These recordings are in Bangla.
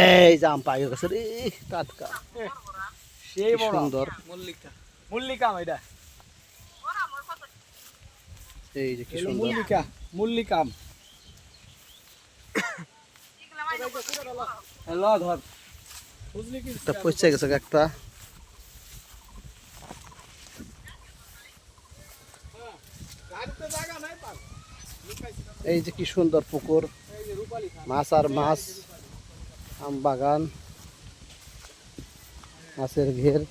এই জাম পাই গেছে রে টাটকা সেই কি বড় সুন্দর মল্লিকা এটা এই যে কি সুন্দর মল্লিকা হ্যালো ধর বুঝলি কি একটা পচে গেছে একটা গাড়িতে জায়গা নাই পার এই যে কি সুন্দর পুকুর এই যে রূপালী খান মাছ আর মাছ আম বাগান মাছের ঘের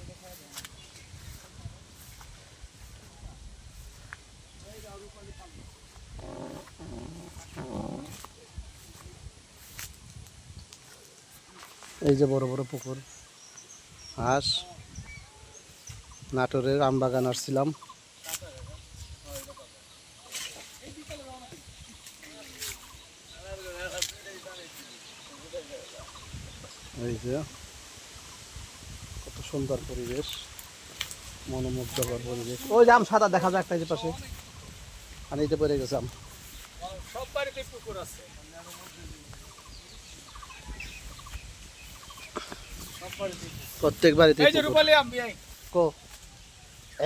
এই যে বড় বড় পুকুর হাঁস নাটোরের আম বাগান আসছিলাম এই যে কত সুন্দর পরিবেশ মনোমুগ্ধকর পরিবেশ ওই যে আম সাদা দেখা যায় একটা এই যে পাশে পানিতে পড়ে গেছে আম সব বাড়িতে পুকুর আছে সব বাড়িতে প্রত্যেক বাড়িতে এই যে পুকুর। রূপালী আম বিয়াই কো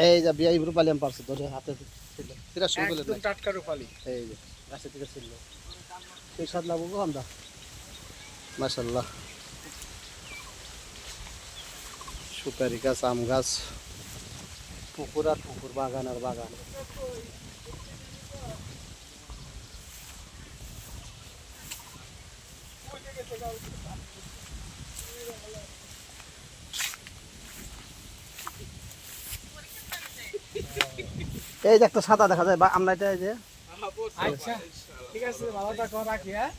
এই যে বিয়াই রূপালী আম পারছে ধরে হাতে ছিল সেটা শুরু করলে একদম টাটকা রূপালী এই যে গাছে থেকে ছিল সেই স্বাদ লাগবো গো আমরা মাশাল্লাহ সুপারি গাছ আম গাছ পুকুর আর পুকুর বাগান আর বাগান এই যে একটা সাদা দেখা যায় বা আমরা এটা এই যে আচ্ছা ঠিক আছে ভালো থাকো রাখি হ্যাঁ